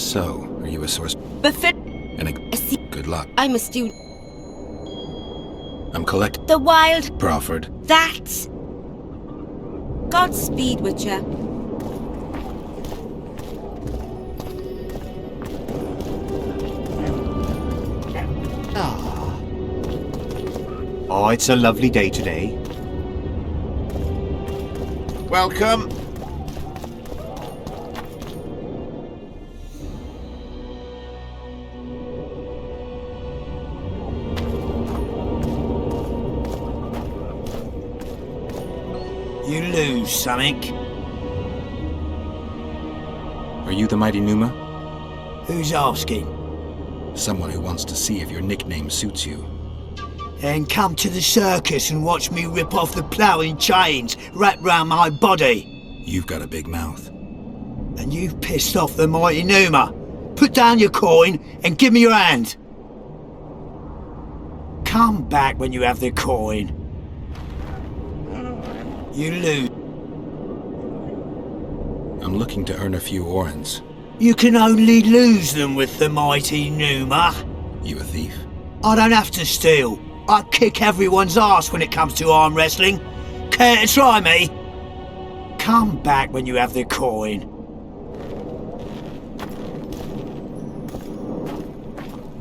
So, are you a source? Befit. And good luck. I'm a student. I'm collect. The wild. Crawford. That. Godspeed with ya. Oh, it's a lovely day today. Welcome. You lose something. Are you the mighty Numa? Who's asking? Someone who wants to see if your nickname suits you. Then come to the circus and watch me rip off the ploughing chains wrapped round my body. You've got a big mouth. And you've pissed off the mighty Numa. Put down your coin and give me your hand. Come back when you have the coin. You lose. I'm looking to earn a few orens. You can only lose them with the mighty Numa. You a thief? I don't have to steal. I kick everyone's ass when it comes to arm wrestling. Care to try me? Come back when you have the coin.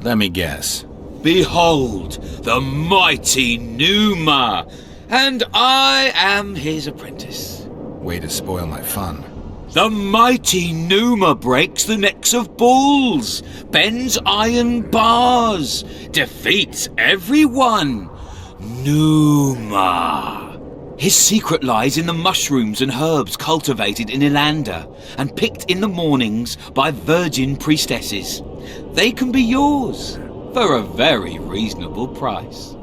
Let me guess. Behold, the mighty Numa, and I am his apprentice. Way to spoil my fun. The mighty Numa breaks the necks of bulls, bends iron bars, defeats everyone. Numa. His secret lies in the mushrooms and herbs cultivated in Ilanda and picked in the mornings by virgin priestesses. They can be yours for a very reasonable price.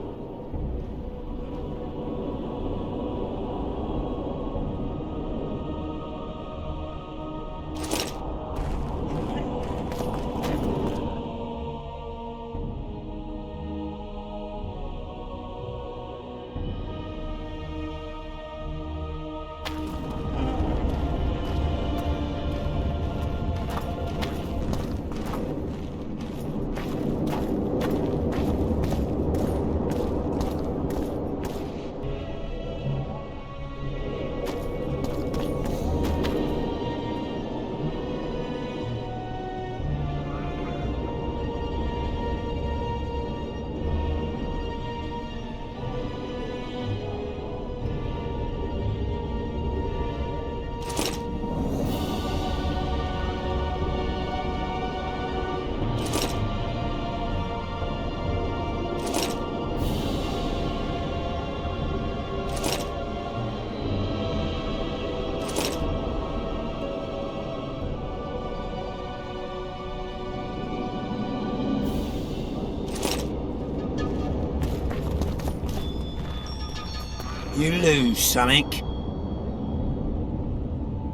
You lose something.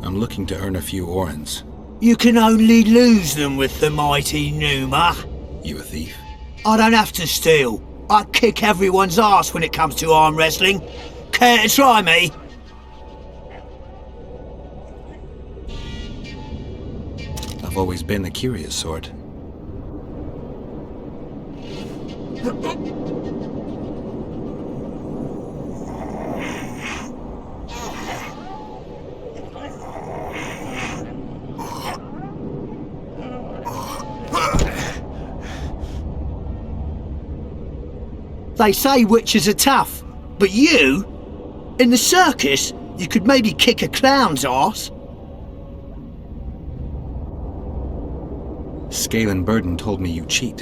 I'm looking to earn a few orens. You can only lose them with the mighty Numa. You a thief? I don't have to steal. I kick everyone's ass when it comes to arm wrestling. Care to try me? I've always been the curious sort. They say witches are tough, but you? In the circus, you could maybe kick a clown's ass. Scale and Burden told me you cheat.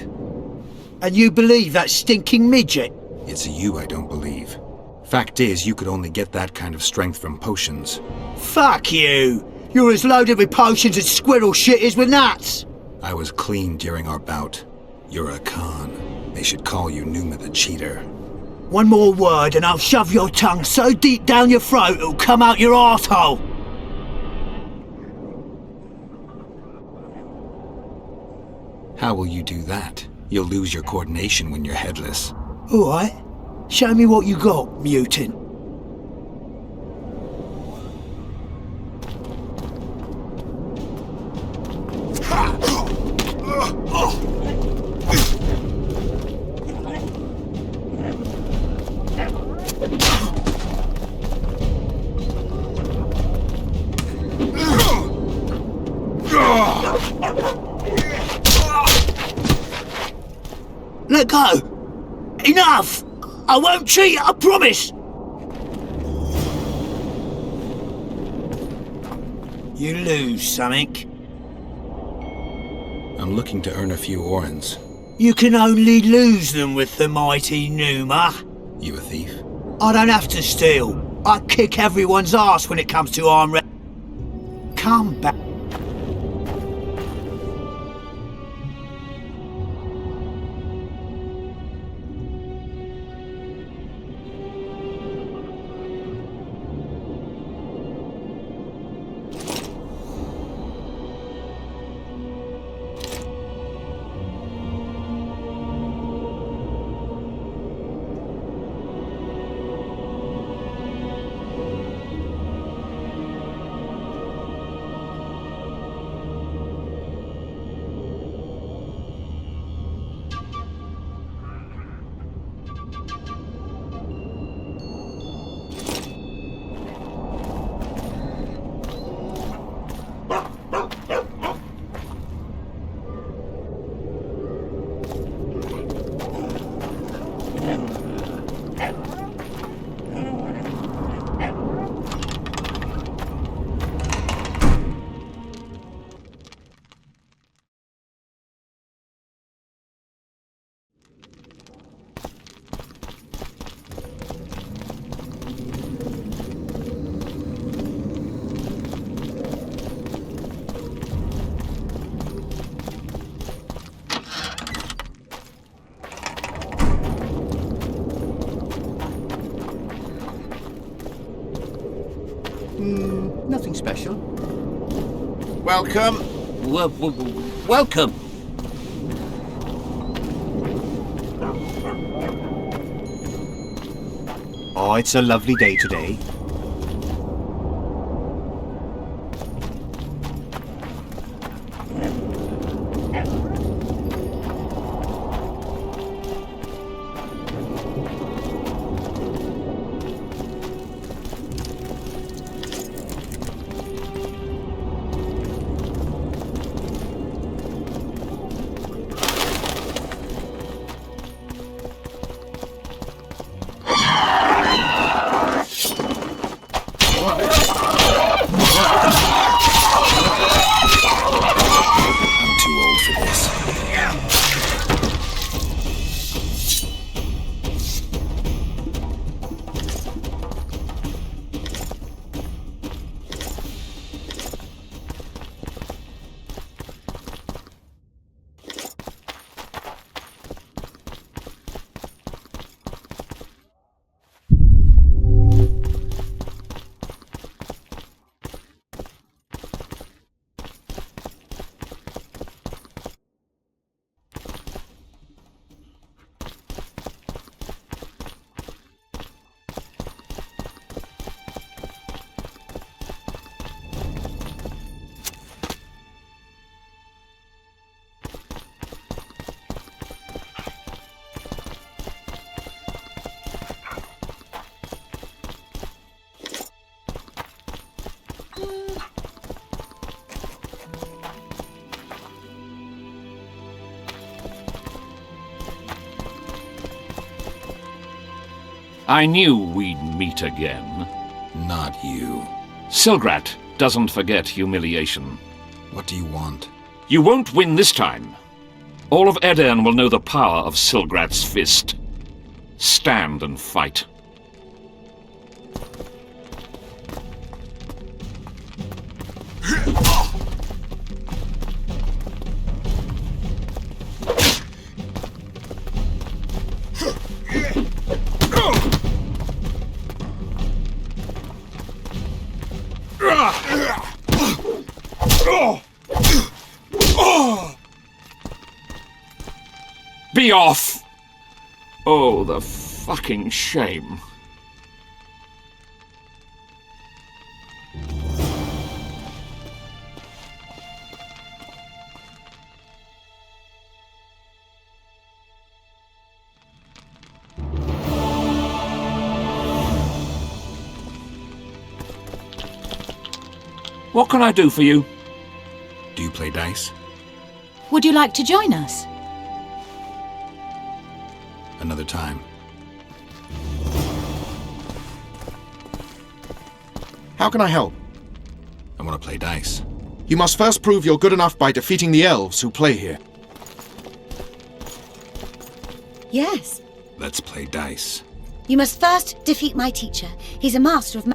And you believe that stinking midget? It's you I don't believe. Fact is, you could only get that kind of strength from potions. Fuck you! You're as loaded with potions as squirrel shit is with nuts! I was clean during our bout. You're a con. They should call you Numa the Cheater. One more word and I'll shove your tongue so deep down your throat it'll come out your arsehole. How will you do that? You'll lose your coordination when you're headless. Alright, show me what you got, mutant. Let go! Enough! I won't cheat, I promise! You lose something. I'm looking to earn a few orens. You can only lose them with the mighty Numa. You a thief? I don't have to steal. I kick everyone's ass when it comes to arm wrestling. Come back. Nothing special. Welcome. Welcome. Oh, it's a lovely day today. I'm too old for this. I knew we'd meet again. Not you. Silgrat doesn't forget humiliation. What do you want? You won't win this time. All of Edern will know the power of Silgrat's fist. Stand and fight. Be off! Oh, the fucking shame. What can I do for you? Do you play dice? Would you like to join us? Another time. How can I help? I want to play dice. You must first prove you're good enough by defeating the elves who play here. Yes. Let's play dice. You must first defeat my teacher. He's a master of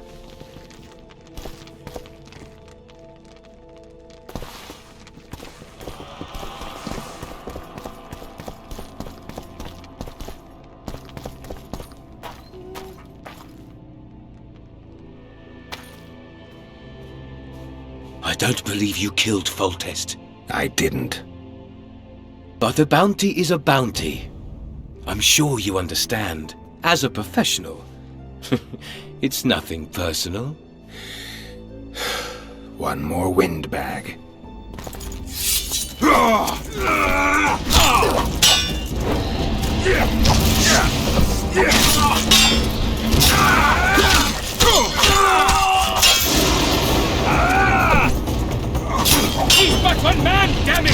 I don't believe you killed Foltest. I didn't. But a bounty is a bounty. I'm sure you understand. As a professional, it's nothing personal. One more windbag. He's but one man, damn it!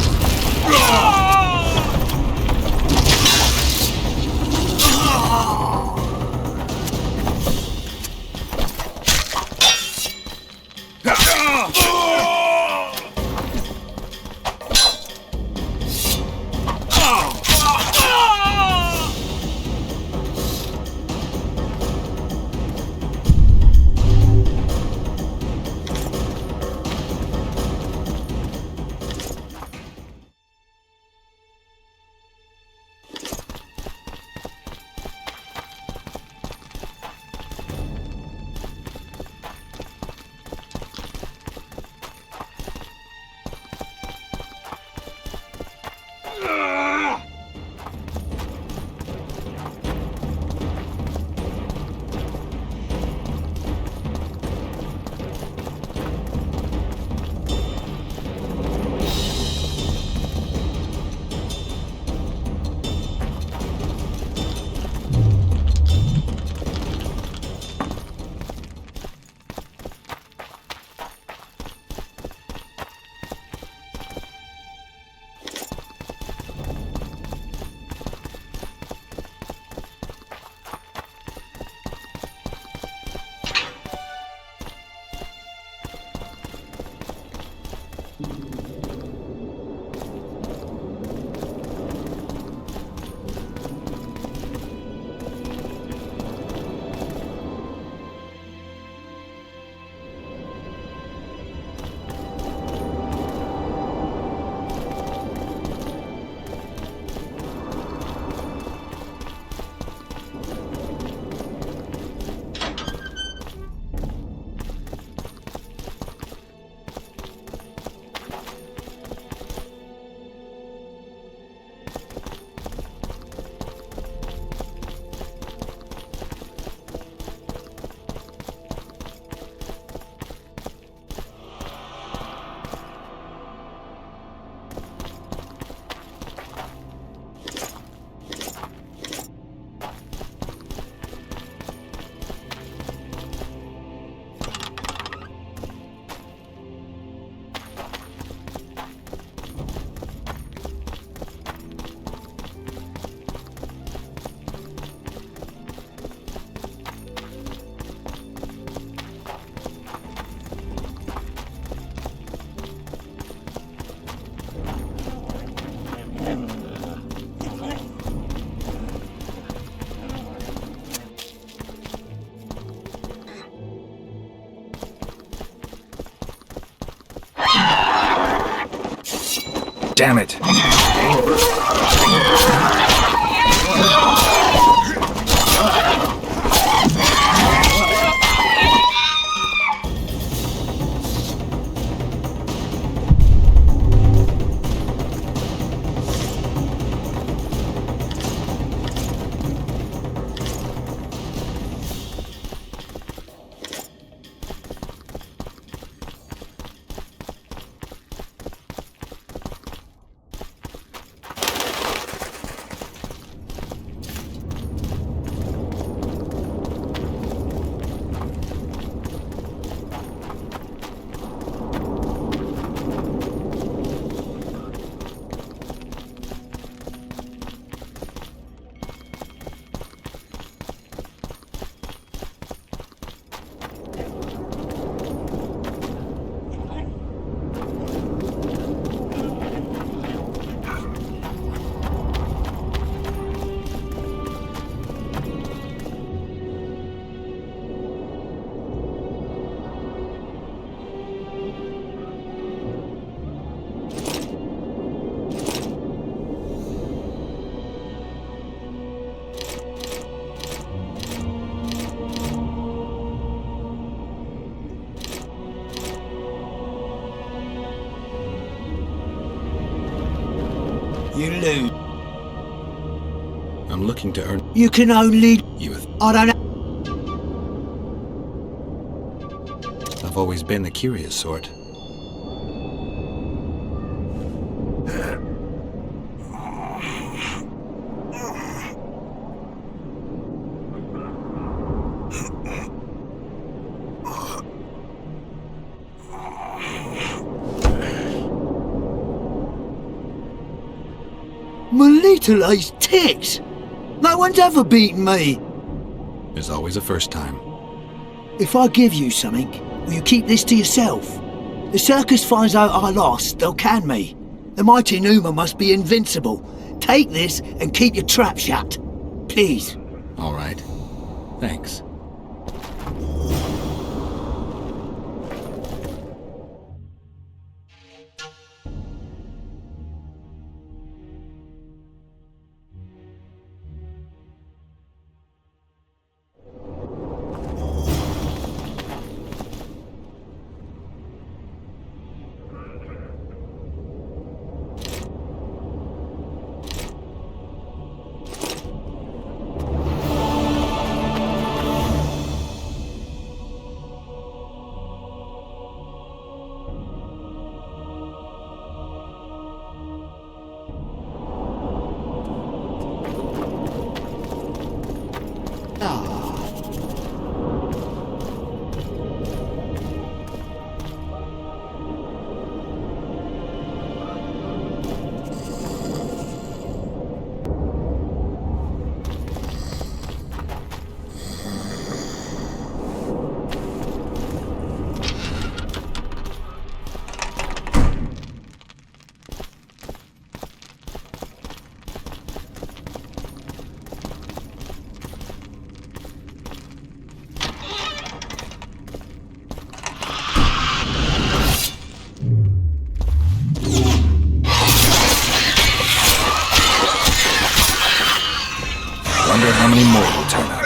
Damn it! You lose. I'm looking to earn You can only... you. I don't know. I've always been the curious sort. My little ace tits! No one's ever beaten me! There's always a first time. If I give you something, will you keep this to yourself? The circus finds out I lost, they'll can me. The mighty Numa must be invincible. Take this and keep your trap shut. Please. All right. Thanks. Wonder how many more will turn up.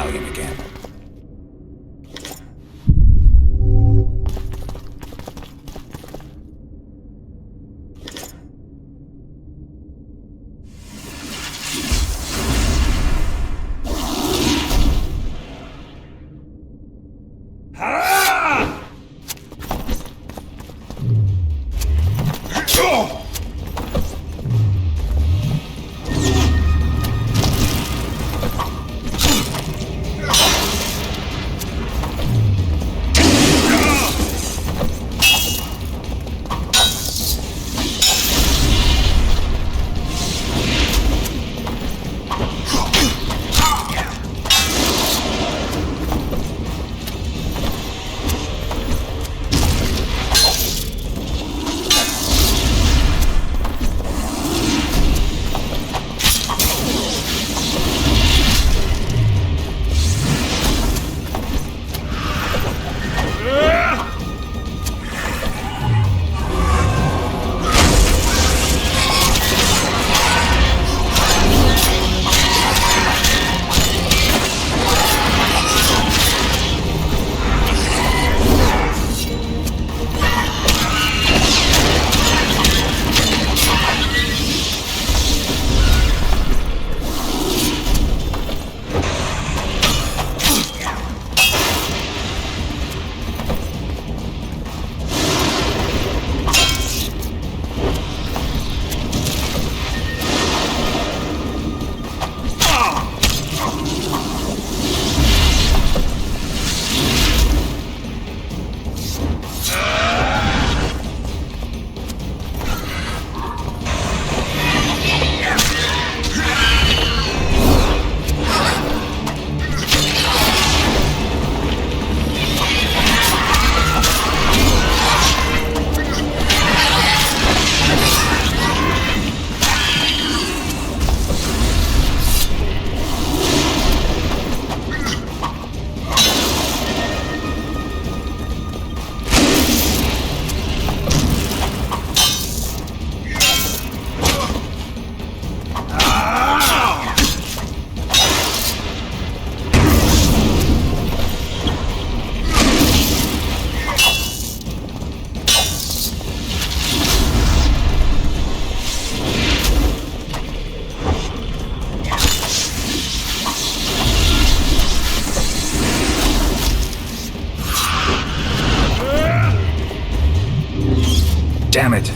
medallion again. Damn it!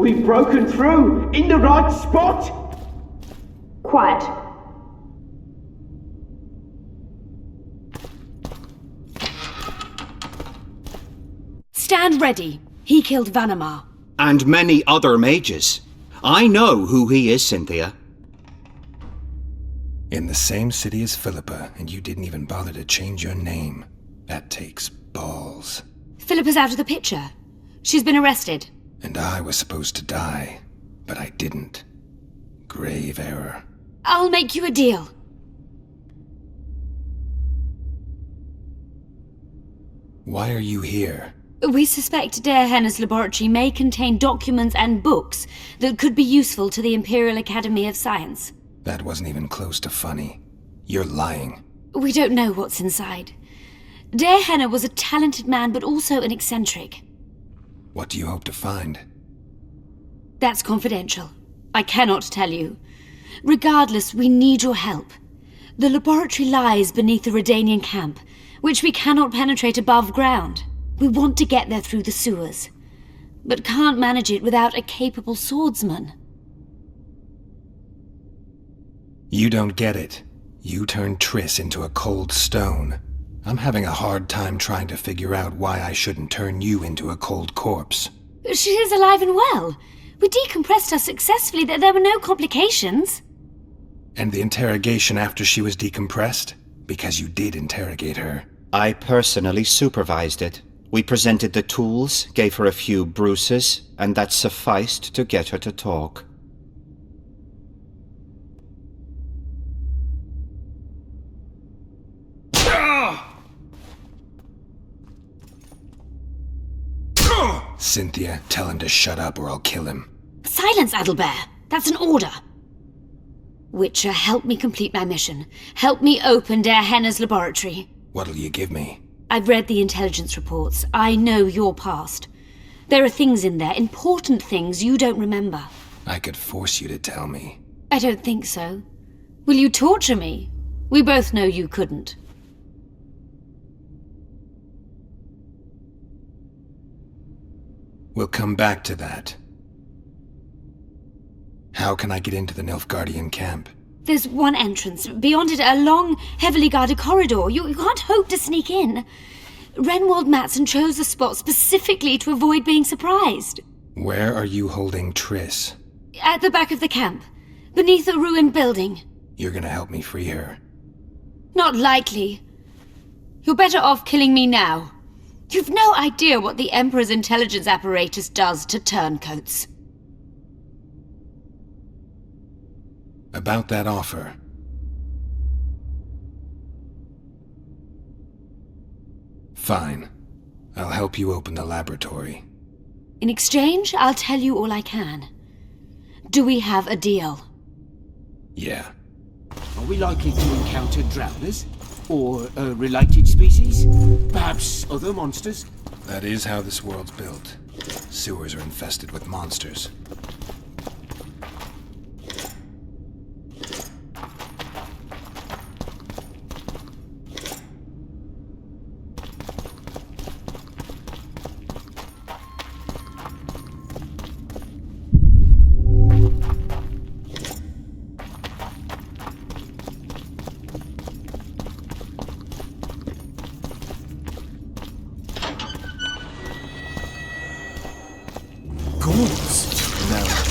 We've broken through in the right spot! Quiet. Stand ready. He killed Vanamar. And many other mages. I know who he is, Cynthia. In the same city as Philippa, and you didn't even bother to change your name. That takes balls. Philippa's out of the picture. She's been arrested. And I was supposed to die, but I didn't. Grave error. I'll make you a deal. Why are you here? We suspect Dare Henna's laboratory may contain documents and books that could be useful to the Imperial Academy of Science. That wasn't even close to funny. You're lying. We don't know what's inside. Dare Henna was a talented man, but also an eccentric. What do you hope to find? That's confidential. I cannot tell you. Regardless, we need your help. The laboratory lies beneath the Redanian camp, which we cannot penetrate above ground. We want to get there through the sewers, but can't manage it without a capable swordsman. You don't get it. You turned Triss into a cold stone. I'm having a hard time trying to figure out why I shouldn't turn you into a cold corpse. She is alive and well. We decompressed her successfully. There were no complications. And the interrogation after she was decompressed? Because you did interrogate her. I personally supervised it. We presented the tools, gave her a few bruises, and that sufficed to get her to talk. Cynthia, tell him to shut up or I'll kill him. Silence, Adelbert. That's an order. Witcher, help me complete my mission. Help me open Dare Henna's laboratory. What'll you give me? I've read the intelligence reports. I know your past. There are things in there, important things you don't remember. I could force you to tell me. I don't think so. Will you torture me? We both know you couldn't. We'll come back to that. How can I get into the Nilfgaardian camp? There's one entrance. Beyond it, a long, heavily guarded corridor. You can't hope to sneak in. Renwald Matson chose the spot specifically to avoid being surprised. Where are you holding Triss? At the back of the camp, beneath a ruined building. You're gonna help me free her. Not likely. You're better off killing me now. You've no idea what the Emperor's intelligence apparatus does to turncoats. About that offer. Fine. I'll help you open the laboratory. In exchange, I'll tell you all I can. Do we have a deal? Yeah. Are we likely to encounter drowners? Or a related species? Perhaps other monsters? That is how this world's built. Sewers are infested with monsters. Ghouls? No.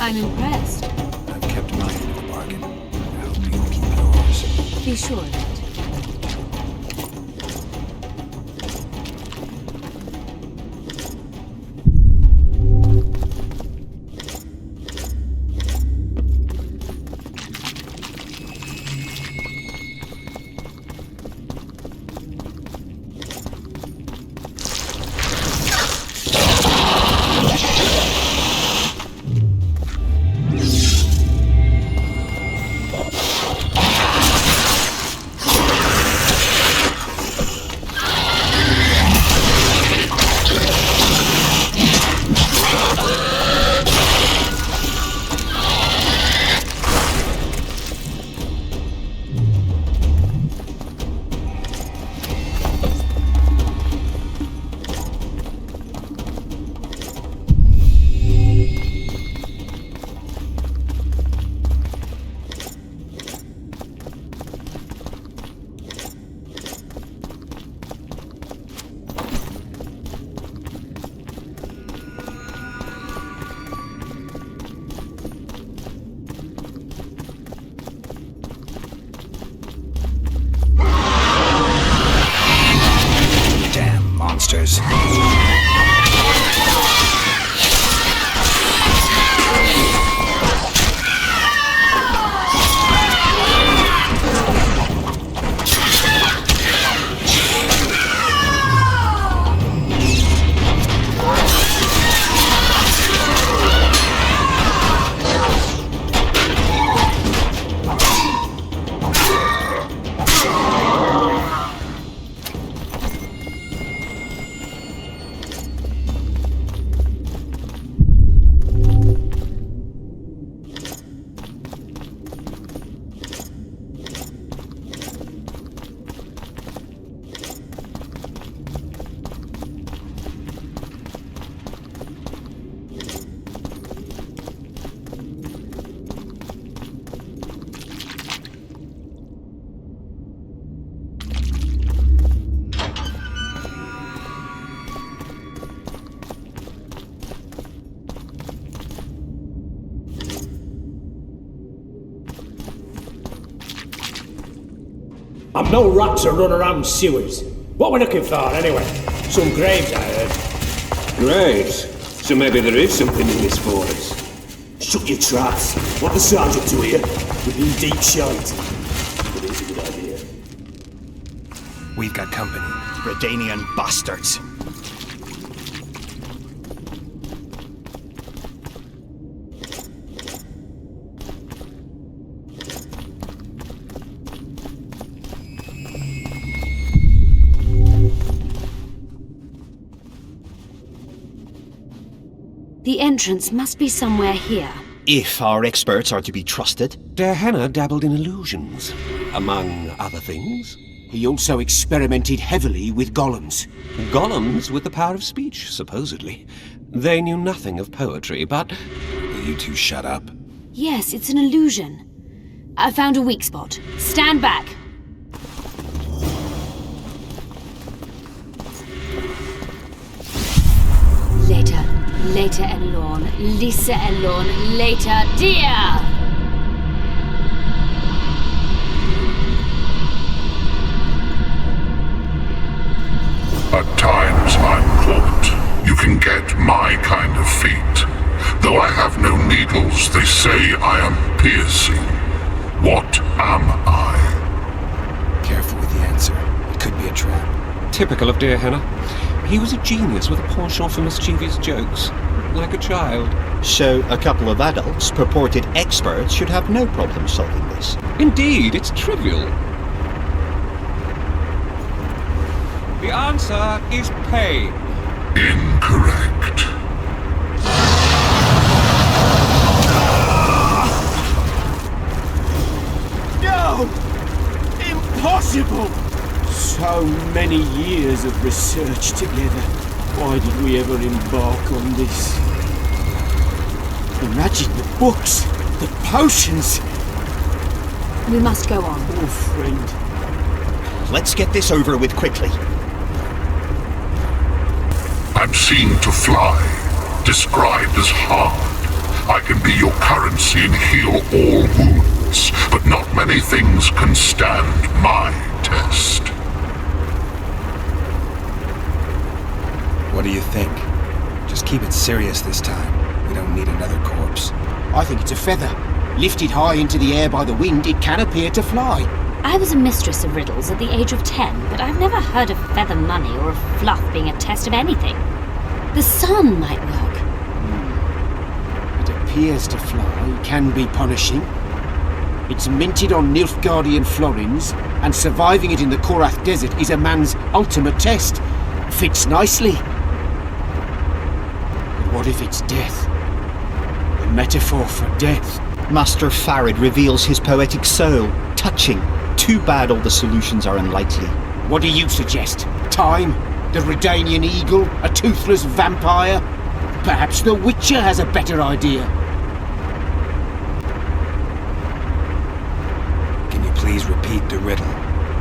I'm impressed. I've kept my end of the bargain. I hope you'll keep yours. Be sure of it. Monsters. I'm no rat to run around sewers. What we're looking for, anyway? Some graves, I heard. Graves? So maybe there is something in this forest. Shut your traps. What the sergeant to here? We're in deep shite. But it's a good idea. We've got company. Redanian bastards. The entrance must be somewhere here. If our experts are to be trusted. Dehenna dabbled in illusions, among other things. He also experimented heavily with golems. Golems with the power of speech, supposedly. They knew nothing of poetry, but... Will you two shut up? Yes, it's an illusion. I found a weak spot. Stand back. Later, Elorn. Lisa Elorn. Later, dear! At times I'm caught. You can get my kind of feat. Though I have no needles, they say I am piercing. What am I? Careful with the answer. It could be a trap. Typical of Dehenna. He was a genius with a penchant for mischievous jokes, like a child. So a couple of adults, purported experts, should have no problem solving this. Indeed, it's trivial. The answer is pain. Incorrect. No! Impossible! So many years of research together. Why did we ever embark on this? Imagine the books, the potions. We must go on. Oh, friend. Let's get this over with quickly. I'm seen to fly, described as hard. I can be your currency and heal all wounds, but not many things can stand my test. What do you think? Just keep it serious this time. We don't need another corpse. I think it's a feather. Lifted high into the air by the wind, it can appear to fly. I was a mistress of riddles at the age of 10, but I've never heard of feather money or of fluff being a test of anything. The sun might work. It appears to fly, can be punishing. It's minted on Nilfgaardian florins, and surviving it in the Korath Desert is a man's ultimate test. Fits nicely. But what if it's death? A metaphor for death. Master Farid reveals his poetic soul. Touching. Too bad all the solutions are unlikely. What do you suggest? Time? The Redanian eagle? A toothless vampire? Perhaps the Witcher has a better idea. Can you please repeat the riddle?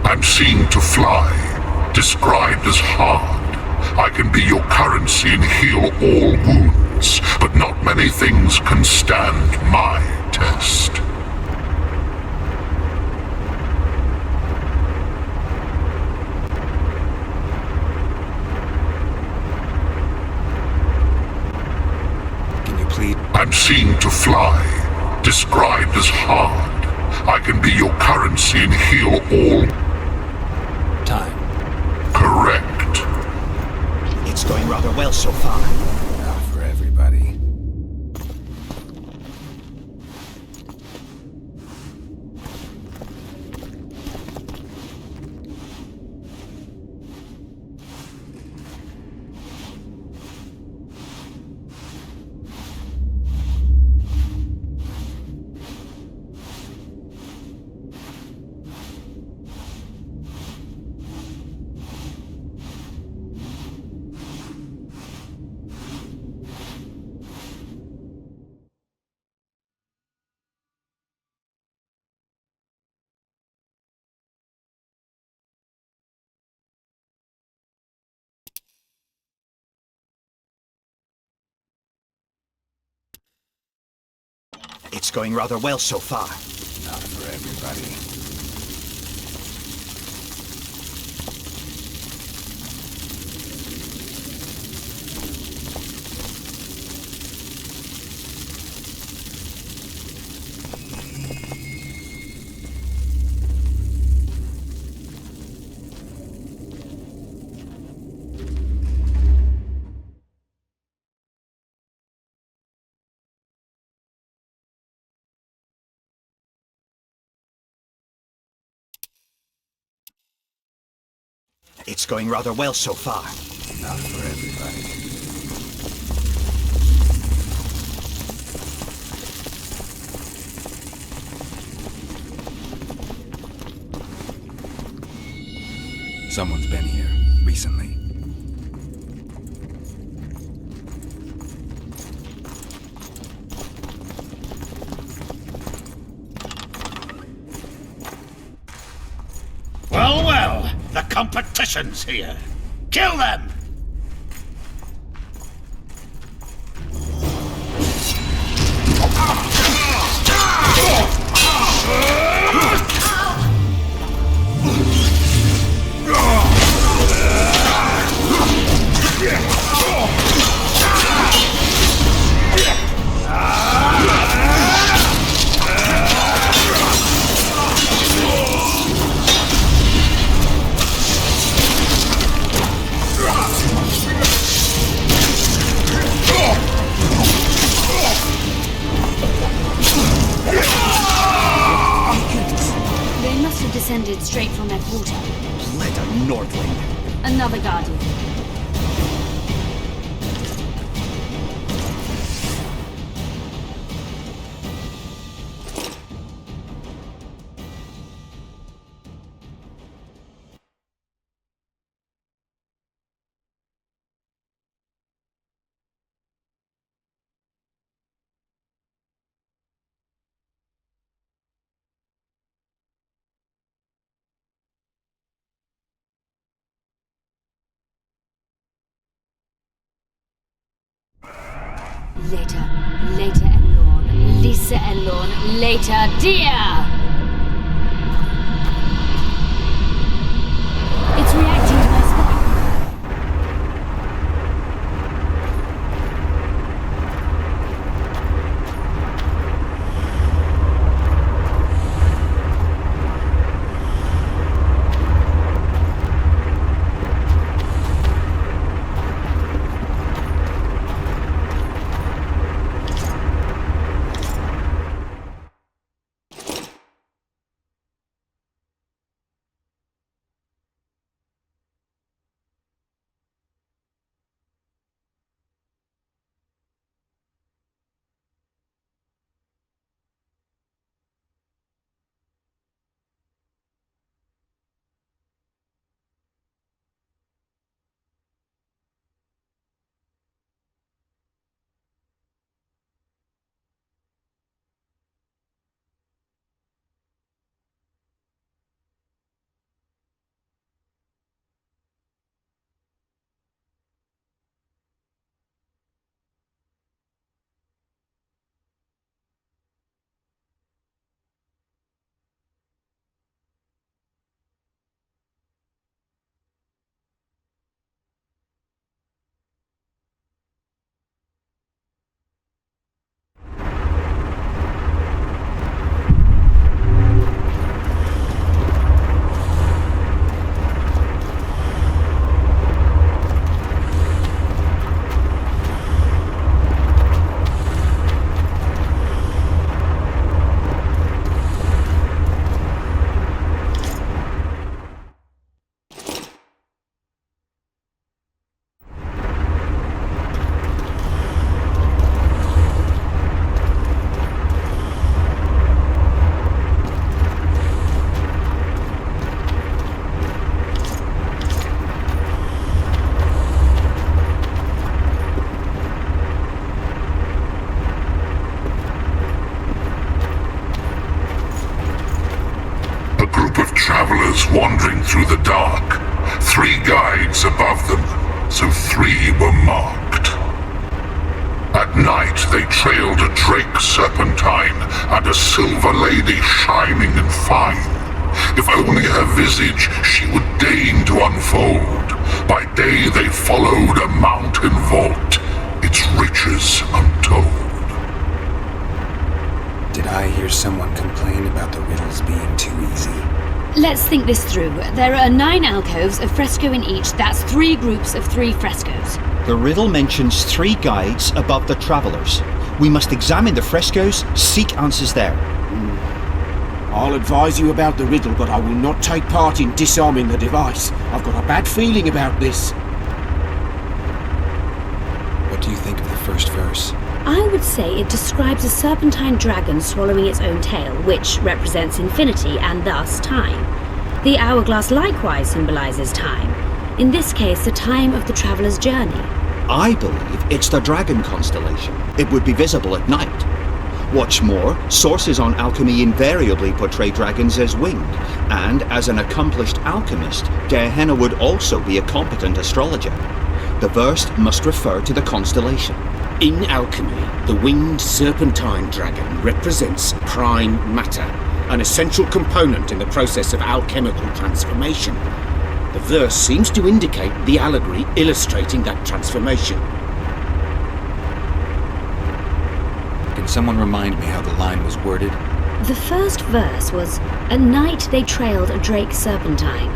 I'm seen to fly, described as hard. I can be your currency and heal all wounds, but not many things can stand my test. I'm seen to fly, described as hard. I can be your currency and heal all... Time. Correct. It's going rather well so far. Not for everybody. It's going rather well so far. Not for everybody. It's going rather well so far. Not for everybody. Someone's been here recently. Well, well, the competition's here. Kill them! Descended straight from their quarter. Bled a Nordling. Another Guardian. Later, and Lord. Sir Enlorn. Later, dear! It's reacting to my spell. Wandering through the dark, 3 guides above them, so 3 were marked. At night they trailed a drake serpentine and a silver lady shining and fine. If only her visage she would deign to unfold. By day they followed a mountain vault, its riches untold. Did I hear someone complain about the riddles being too easy? Let's think this through. There are 9 alcoves, a fresco in each. That's 3 groups of 3 frescoes. The riddle mentions 3 guides above the travelers. We must examine the frescoes, seek answers there. I'll advise you about the riddle, but I will not take part in disarming the device. I've got a bad feeling about this. What do you think of the first verse? I would say it describes a serpentine dragon swallowing its own tail, which represents infinity and thus time. The hourglass likewise symbolizes time. In this case, the time of the traveler's journey. I believe it's the dragon constellation. It would be visible at night. What's more, sources on alchemy invariably portray dragons as winged, and as an accomplished alchemist, Gehenna would also be a competent astrologer. The verse must refer to the constellation. In alchemy, the winged serpentine dragon represents prime matter, an essential component in the process of alchemical transformation. The verse seems to indicate the allegory illustrating that transformation. Can someone remind me how the line was worded? The first verse was, "At night they trailed a drake serpentine."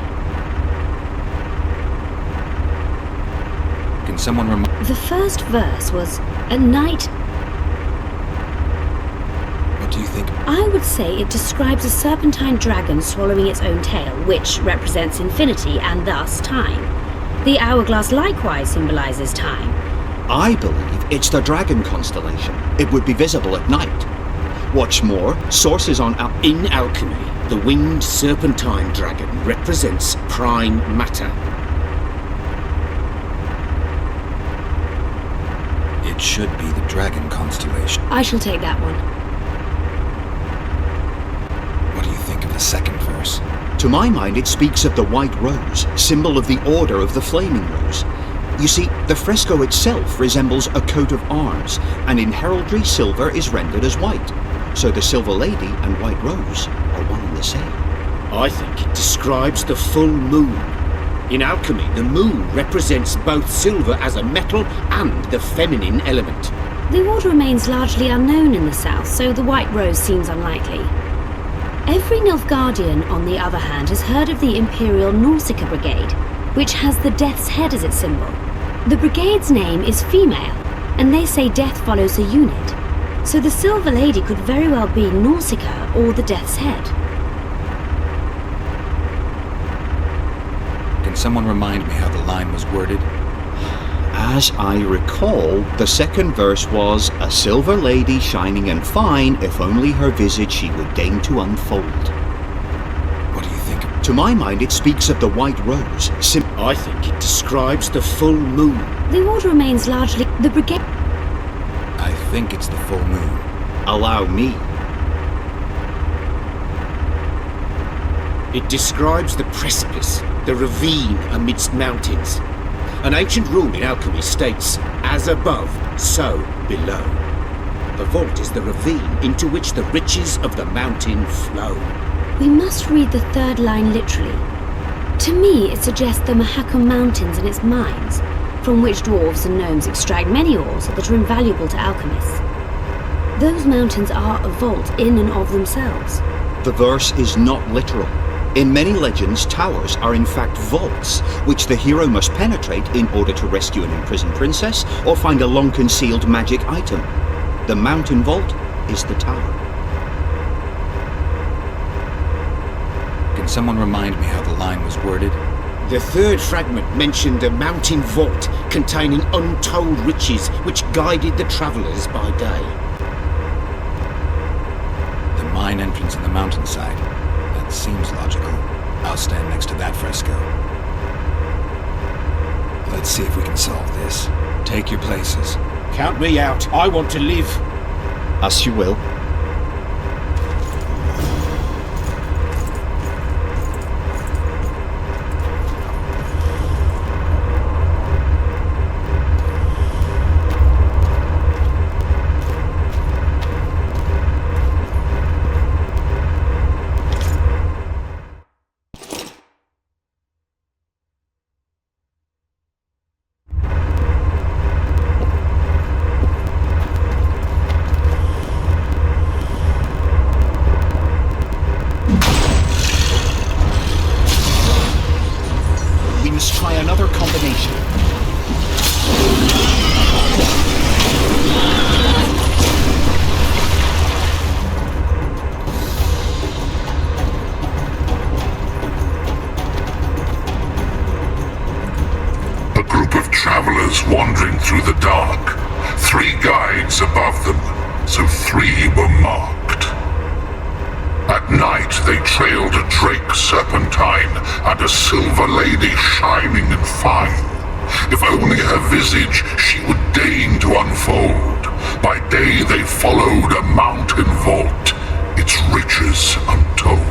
Can someone remind... The first verse was, "At night..." What do you think? I would say it describes a serpentine dragon swallowing its own tail, which represents infinity and thus time. The hourglass likewise symbolizes time. I believe it's the dragon constellation. It would be visible at night. What's more, sources on In alchemy, the winged serpentine dragon represents prime matter. It should be the dragon constellation. I shall take that one. What do you think of the second verse? To my mind, it speaks of the white rose, symbol of the Order of the Flaming Rose. You see, the fresco itself resembles a coat of arms, and in heraldry silver is rendered as white. So the Silver Lady and White Rose are one and the same. I think it describes the full moon. In alchemy, the moon represents both silver as a metal and the feminine element. The order remains largely unknown in the south, so the White Rose seems unlikely. Every Nilfgaardian, on the other hand, has heard of the Imperial Nausicaa Brigade, which has the Death's Head as its symbol. The brigade's name is female, and they say death follows a unit. So the Silver Lady could very well be Nausicaa or the Death's Head. Can someone remind me how the line was worded? As I recall, the second verse was, "A silver lady shining and fine, if only her visage she would deign to unfold." What do you think? To my mind, it speaks of the White Rose. I think it describes the full moon. The order remains largely the brigade. I think it's the full moon. Allow me. It describes the precipice, the ravine amidst mountains. An ancient rule in alchemy states, as above, so below. The vault is the ravine into which the riches of the mountain flow. We must read the third line literally. To me, it suggests the Mahakam Mountains and its mines, from which dwarves and gnomes extract many ores that are invaluable to alchemists. Those mountains are a vault in and of themselves. The verse is not literal. In many legends, towers are in fact vaults, which the hero must penetrate in order to rescue an imprisoned princess or find a long-concealed magic item. The mountain vault is the tower. Can someone remind me how the line was worded? The third fragment mentioned a mountain vault containing untold riches which guided the travellers by day. The mine entrance in the mountainside. That seems logical. I'll stand next to that fresco. Let's see if we can solve this. Take your places. Count me out. I want to live. As you will. Try another combination. A group of travelers wandering through the dark. 3 guides above them, so 3 were marked. At night they trailed a drake serpentine and a silver lady shining and fine. If only her visage she would deign to unfold. By day they followed a mountain vault, its riches untold.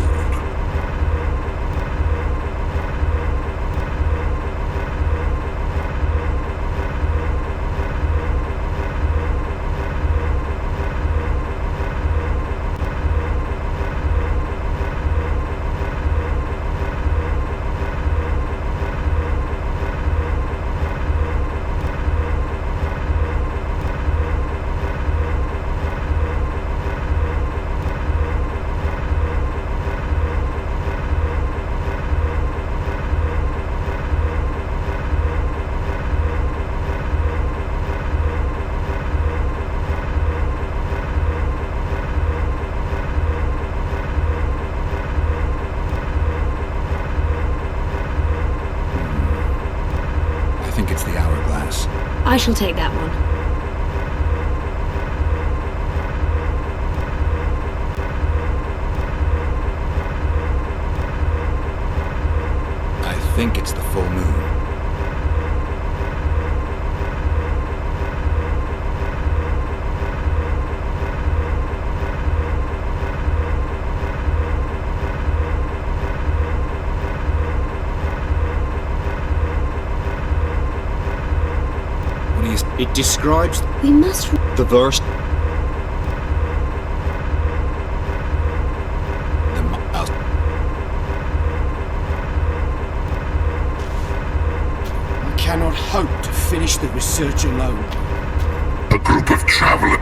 I shall take that one. I think it's the full moon. It describes... We must... The verse... cannot hope to finish the research alone. A group of travelers.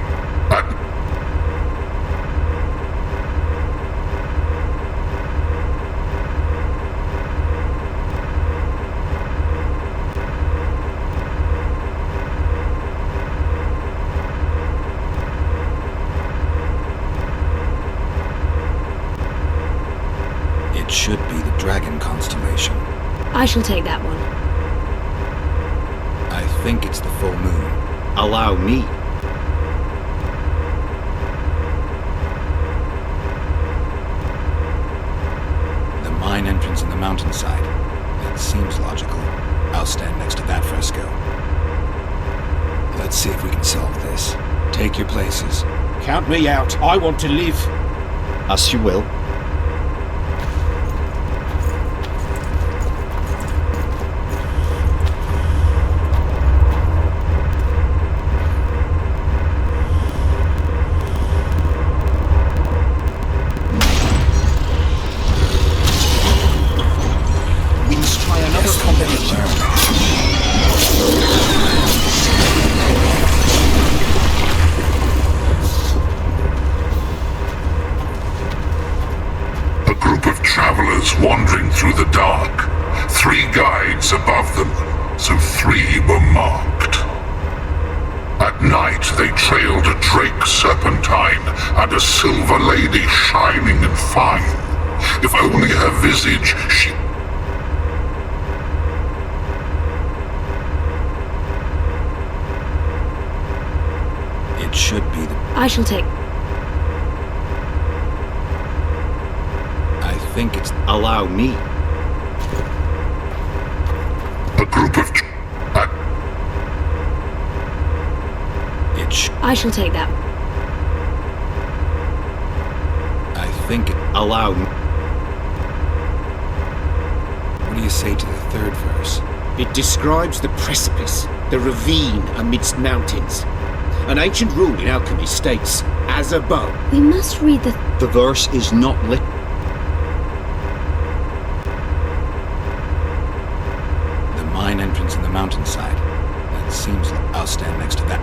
It should be the Dragon Constellation. I shall take that one. I think it's the full moon. Allow me. The mine entrance in the mountainside. That seems logical. I'll stand next to that fresco. Let's see if we can solve this. Take your places. Count me out. I want to live. As you will. We must try another combination. A group of travelers wandering through the dark. 3 guides above them, so 3 were marked. At night they trailed a drake serpentine and a silver lady shining and fine. If only her visage she... It should be the... I shall take... I think it's... Allow me. A group of... It sh... I shall take that. I think it... Allow me. What do you say to the third verse? It describes the precipice, the ravine amidst mountains. An ancient rule in alchemy states, as above. We must read the... The verse is not lit. The mine entrance in the mountainside. That seems like... I'll stand next to that.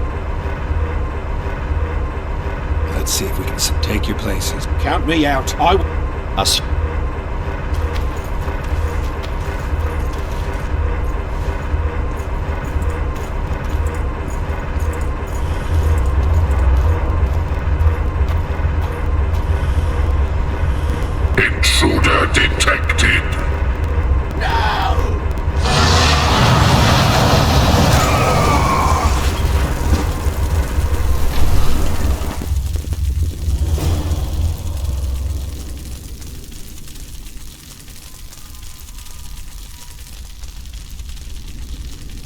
Let's see if we can... Take your places. Count me out. As... Intruder detected.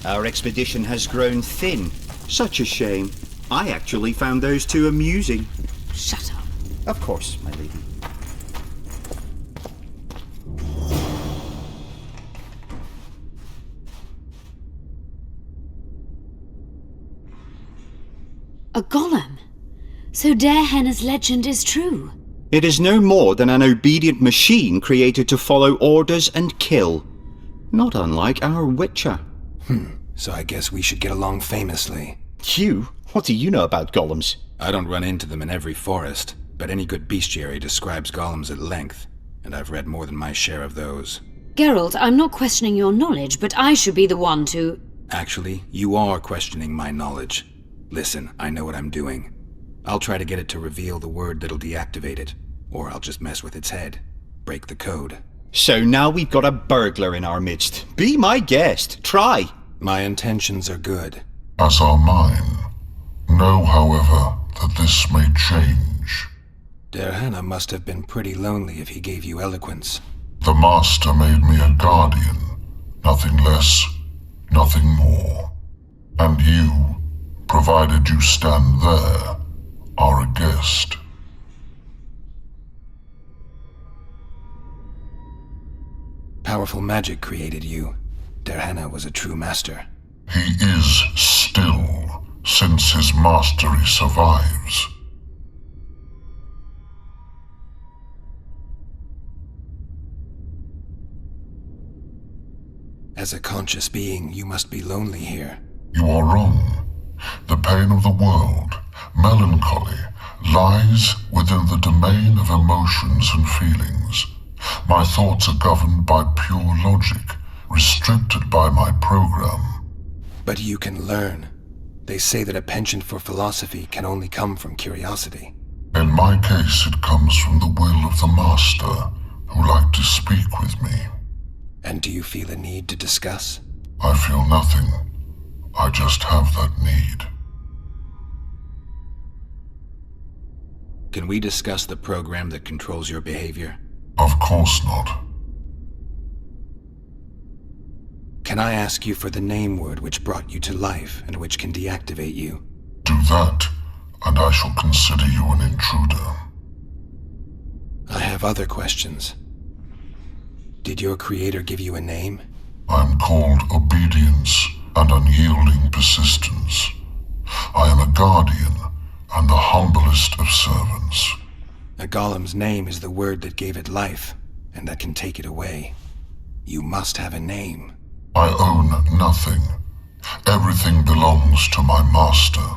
Our expedition has grown thin. Such a shame. I actually found those 2 amusing. Shut up. Of course, my lady. A golem. So Darehenna's legend is true. It is no more than an obedient machine created to follow orders and kill. Not unlike our Witcher. So I guess we should get along famously. You? What do you know about golems? I don't run into them in every forest, but any good bestiary describes golems at length, and I've read more than my share of those. Geralt, I'm not questioning your knowledge, but I should be the one to... Actually, you are questioning my knowledge. Listen, I know what I'm doing. I'll try to get it to reveal the word that'll deactivate it, or I'll just mess with its head. Break the code. So now we've got a burglar in our midst. Be my guest. Try. My intentions are good. As are mine. Know, however, that this may change. Darehenna must have been pretty lonely if he gave you eloquence. The Master made me a guardian. Nothing less, nothing more. And you, provided you stand there, are a guest. Powerful magic created you. Darehenna was a true master. He is still, since his mastery survives. As As a conscious being, you must be lonely here. You are wrong. The pain of the world, melancholy, lies within the domain of emotions and feelings. My thoughts are governed by pure logic, restricted by my program. But you can learn. They say that a penchant for philosophy can only come from curiosity. In my case, it comes from the will of the Master, who liked to speak with me. And do you feel a need to discuss? I feel nothing. I just have that need. Can we discuss the program that controls your behavior? Of course not. Can I ask you for the name word which brought you to life and which can deactivate you? Do that, and I shall consider you an intruder. I have other questions. Did your creator give you a name? I'm called obedience and unyielding persistence. I am a guardian and the humblest of servants. A golem's name is the word that gave it life, and that can take it away. You must have a name. I own nothing. Everything belongs to my master.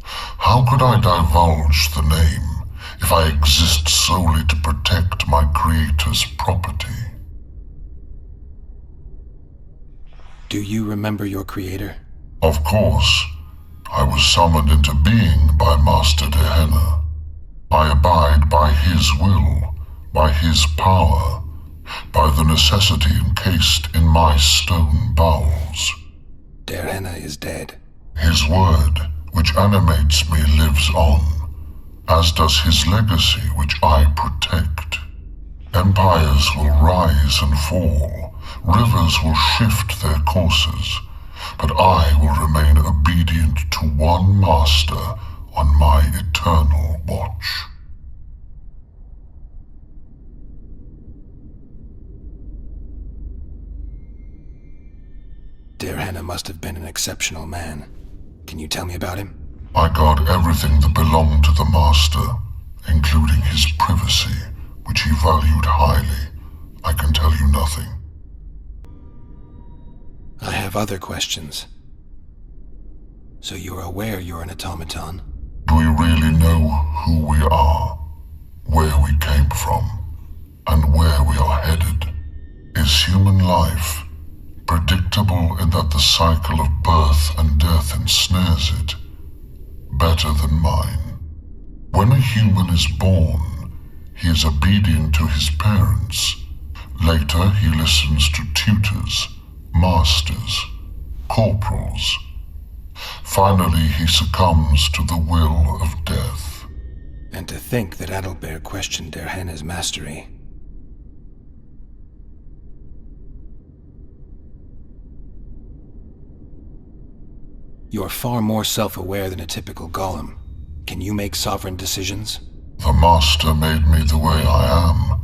How could I divulge the name if I exist solely to protect my creator's property? Do you remember your creator? Of course. I was summoned into being by Master Dehenna. I abide by his will, by his power, by the necessity encased in my stone bowels. Dehenna is dead. His word, which animates me, lives on, as does his legacy, which I protect. Empires will rise and fall, rivers will shift their courses, but I will remain obedient to one master on my eternal watch. Dehenna must have been an exceptional man. Can you tell me about him? I guard everything that belonged to the master, including his privacy, which he valued highly. I can tell you nothing. I have other questions. So you're aware you're an automaton? Do we really know who we are, where we came from, and where we are headed? Is human life predictable in that the cycle of birth and death ensnares it, better than mine? When a human is born, he is obedient to his parents. Later, he listens to tutors, masters, corporals. Finally, he succumbs to the will of death. And to think that Adalbert questioned Dehenna's mastery. You're far more self-aware than a typical golem. Can you make sovereign decisions? The master made me the way I am,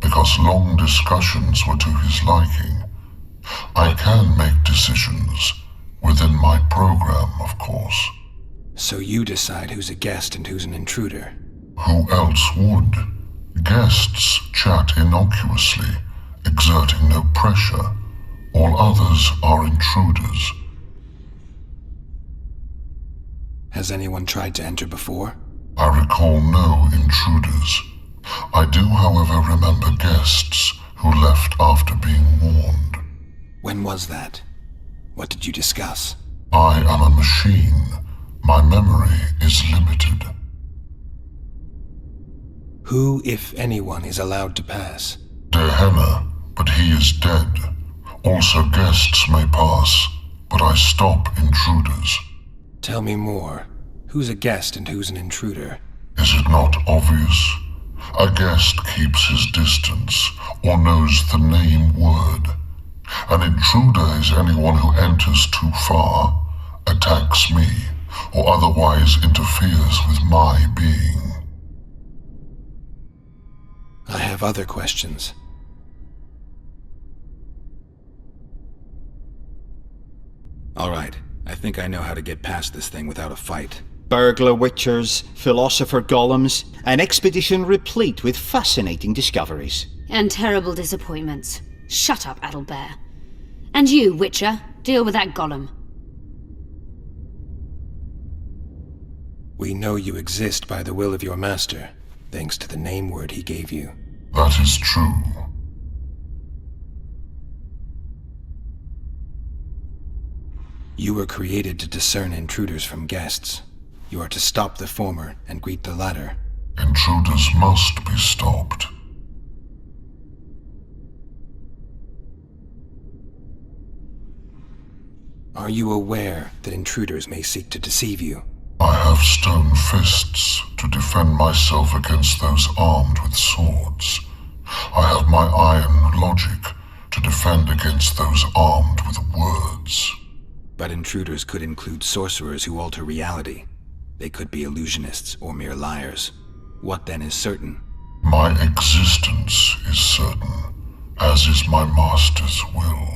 because long discussions were to his liking. I can make decisions, within my program, of course. So you decide who's a guest and who's an intruder? Who else would? Guests chat innocuously, exerting no pressure. All others are intruders. Has anyone tried to enter before? I recall no intruders. I do, however, remember guests who left after being warned. When was that? What did you discuss? I am a machine. My memory is limited. Who, if anyone, is allowed to pass? Dehenna, but he is dead. Also guests may pass, but I stop intruders. Tell me more. Who's a guest and who's an intruder? Is it not obvious? A guest keeps his distance, or knows the name word. An intruder is anyone who enters too far, attacks me, or otherwise interferes with my being. I have other questions. All right, I think I know how to get past this thing without a fight. Burglar witchers, philosopher golems, an expedition replete with fascinating discoveries. And terrible disappointments. Shut up, Adalbert. And you, Witcher, deal with that golem. We know you exist by the will of your master, thanks to the name word he gave you. That is true. You were created to discern intruders from guests. You are to stop the former and greet the latter. Intruders must be stopped. Are you aware that intruders may seek to deceive you? I have stone fists to defend myself against those armed with swords. I have my iron logic to defend against those armed with words. But intruders could include sorcerers who alter reality. They could be illusionists or mere liars. What then is certain? My existence is certain, as is my master's will.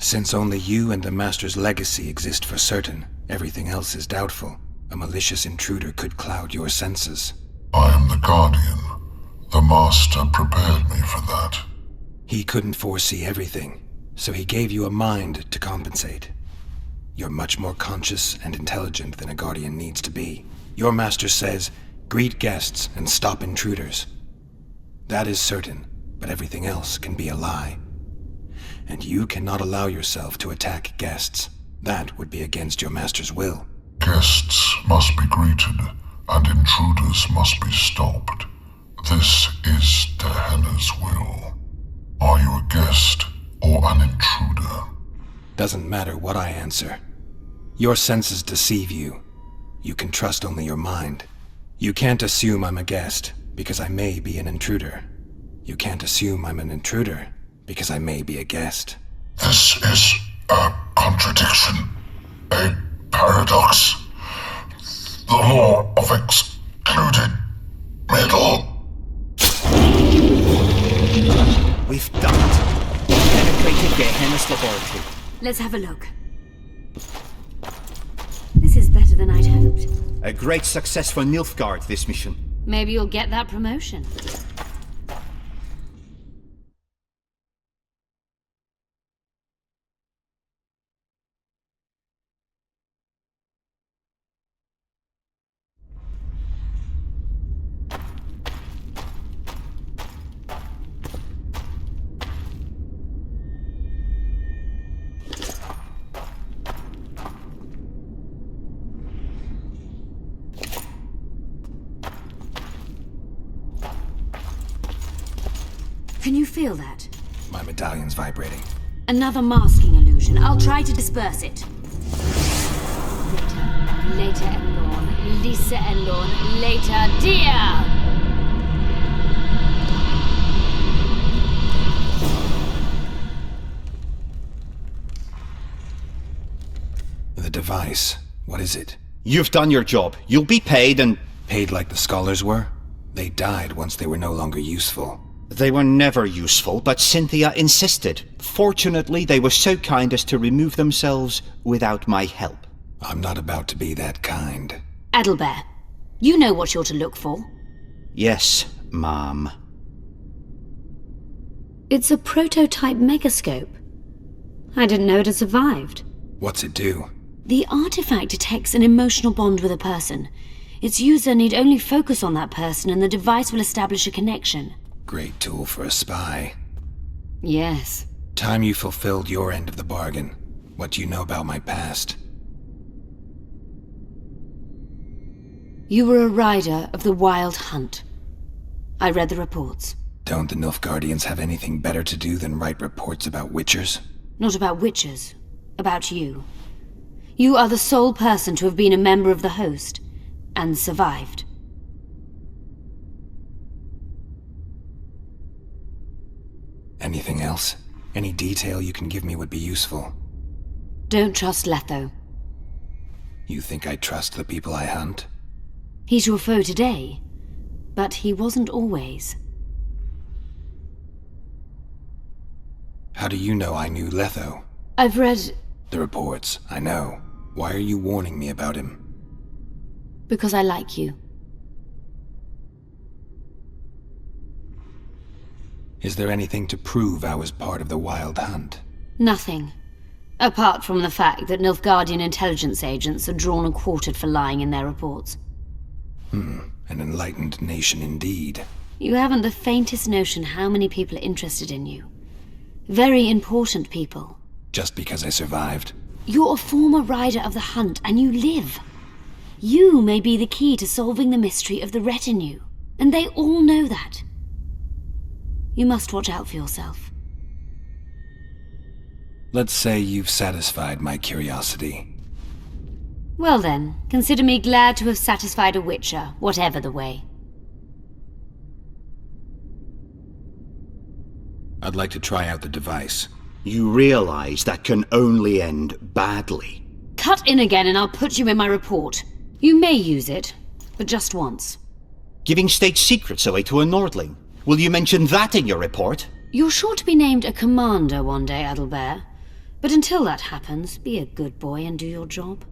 Since only you and the Master's legacy exist for certain, everything else is doubtful. A malicious intruder could cloud your senses. I am the Guardian. The Master prepared me for that. He couldn't foresee everything, so he gave you a mind to compensate. You're much more conscious and intelligent than a Guardian needs to be. Your Master says, greet guests and stop intruders. That is certain, but everything else can be a lie. And you cannot allow yourself to attack guests. That would be against your Master's will. Guests must be greeted, and intruders must be stopped. This is Gehenna's will. Are you a guest or an intruder? Doesn't matter what I answer. Your senses deceive you. You can trust only your mind. You can't assume I'm a guest, because I may be an intruder. You can't assume I'm an intruder, because I may be a guest. This is a contradiction, a paradox. The law of excluded middle. We've done it. We've penetrated Gehenna's laboratory. Let's have a look. This is better than I'd hoped. A great success for Nilfgaard, this mission. Maybe you'll get that promotion. Can you feel that? My medallion's vibrating. Another masking illusion. I'll try to disperse it. Later Elorn. Lisa Elorn. Later dear! The device. What is it? You've done your job. You'll be paid and... Paid like the scholars were? They died once they were no longer useful. They were never useful, but Cynthia insisted. Fortunately, they were so kind as to remove themselves without my help. I'm not about to be that kind. Adelbert, you know what you're to look for. Yes, Ma'am. It's a prototype megascope. I didn't know it had survived. What's it do? The artifact detects an emotional bond with a person. Its user need only focus on that person and the device will establish a connection. Great tool for a spy. Yes. Time you fulfilled your end of the bargain. What do you know about my past? You were a rider of the Wild Hunt. I read the reports. Don't the Nilfgaardians have anything better to do than write reports about witchers? Not about witchers. About you. You are the sole person to have been a member of the Host, and survived. Anything else? Any detail you can give me would be useful. Don't trust Letho. You think I trust the people I hunt? He's your foe today, but he wasn't always. How do you know I knew Letho? I've read... The reports, I know. Why are you warning me about him? Because I like you. Is there anything to prove I was part of the Wild Hunt? Nothing. Apart from the fact that Nilfgaardian intelligence agents are drawn and quartered for lying in their reports. An enlightened nation indeed. You haven't the faintest notion how many people are interested in you. Very important people. Just because I survived? You're a former rider of the Hunt, and you live. You may be the key to solving the mystery of the retinue, and they all know that. You must watch out for yourself. Let's say you've satisfied my curiosity. Well then, consider me glad to have satisfied a Witcher, whatever the way. I'd like to try out the device. You realize that can only end badly. Cut in again and I'll put you in my report. You may use it, but just once. Giving state secrets away to a Nordling. Will you mention that in your report? You're sure to be named a commander one day, Adalbert. But until that happens, be a good boy and do your job.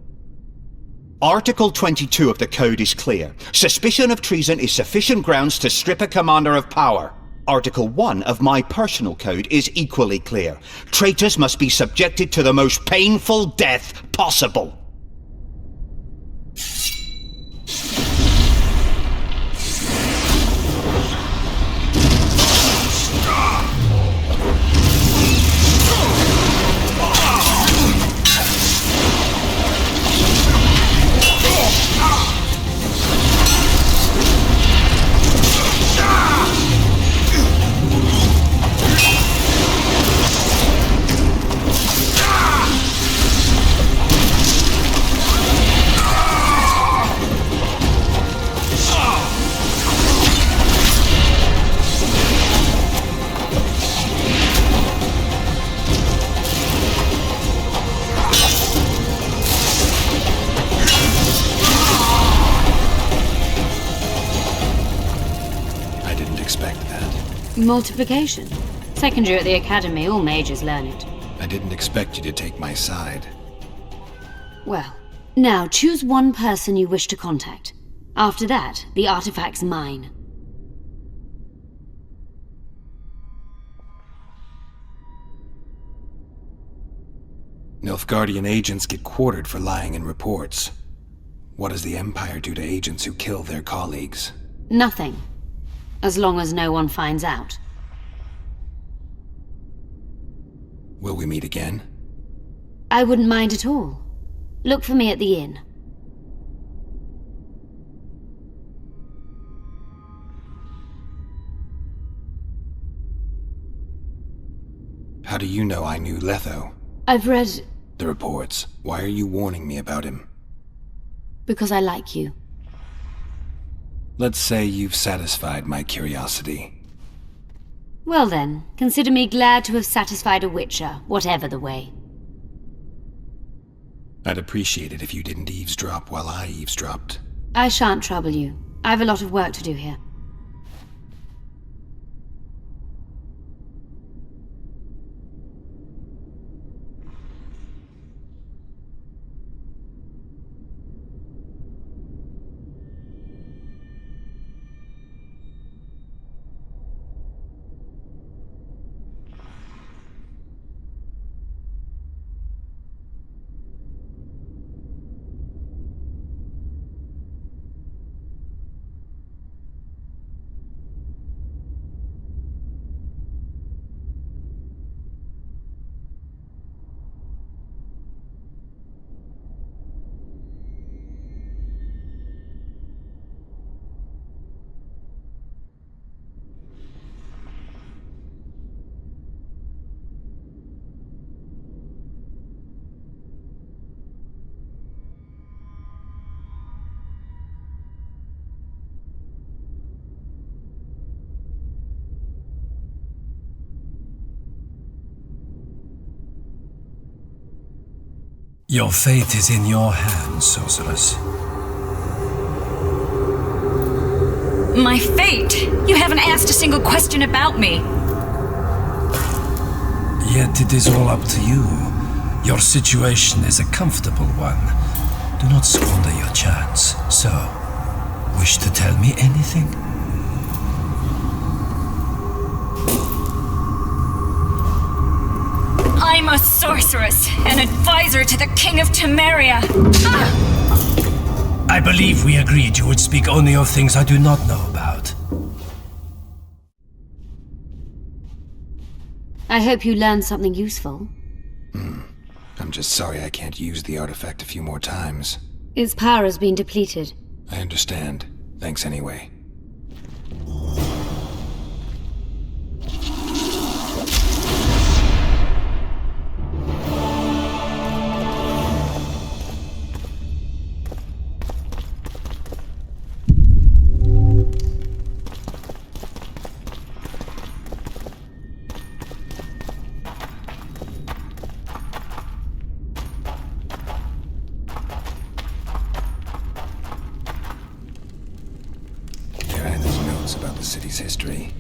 Article 22 of the Code is clear. Suspicion of treason is sufficient grounds to strip a commander of power. Article 1 of my personal code is equally clear. Traitors must be subjected to the most painful death possible. Multiplication. Second year at the academy, all mages learn it. I didn't expect you to take my side. Well, now choose one person you wish to contact. After that, the artifact's mine. Nilfgaardian agents get quartered for lying in reports. What does the Empire do to agents who kill their colleagues? Nothing. As long as no one finds out. Will we meet again? I wouldn't mind at all. Look for me at the inn. How do you know I knew Letho? I've read... The reports. Why are you warning me about him? Because I like you. Let's say you've satisfied my curiosity. Well then, consider me glad to have satisfied a Witcher, whatever the way. I'd appreciate it if you didn't eavesdrop while I eavesdropped. I shan't trouble you. I have a lot of work to do here. Your fate is in your hands, sorceress. My fate? You haven't asked a single question about me. Yet it is all up to you. Your situation is a comfortable one. Do not squander your chance. So, wish to tell me anything? I'm a sorceress, an advisor to the King of Temeria. I believe we agreed you would speak only of things I do not know about. I hope you learned something useful. I'm just sorry I can't use the artifact a few more times. Its power has been depleted. I understand. Thanks anyway. About the city's history.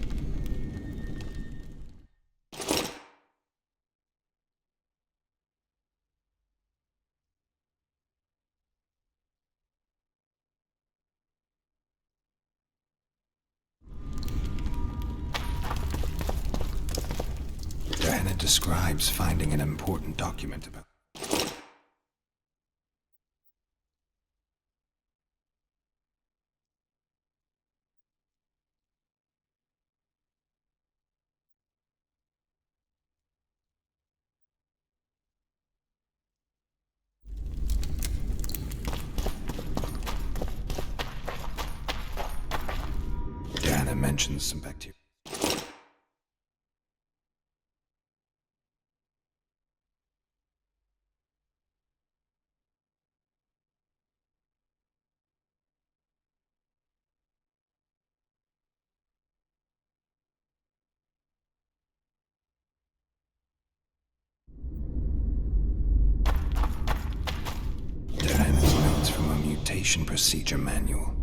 Diana describes finding an important document about mentions some bacteria. Diana's notes from a mutation procedure manual.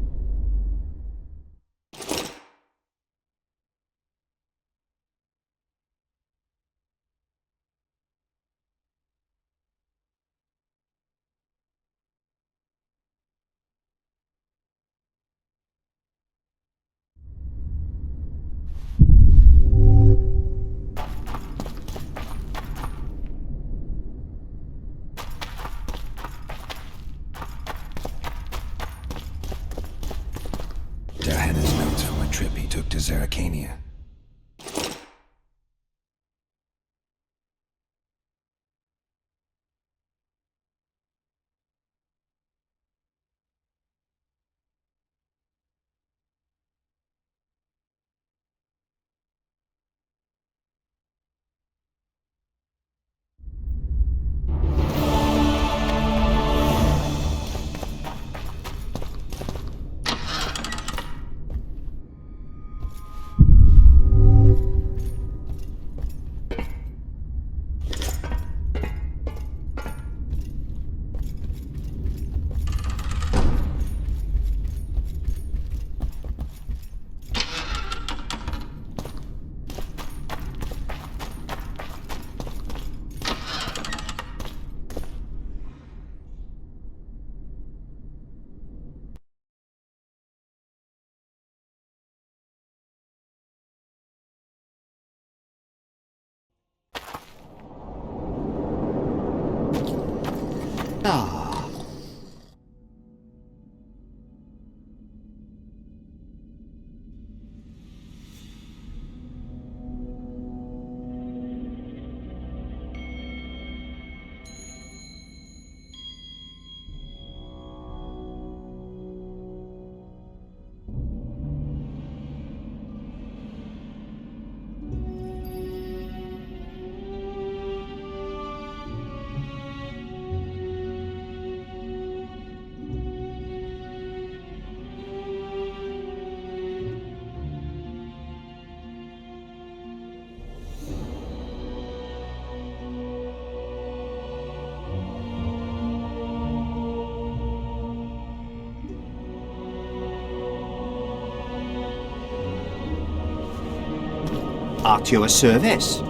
Diana's notes from a trip he took to Zerrikania. At your service.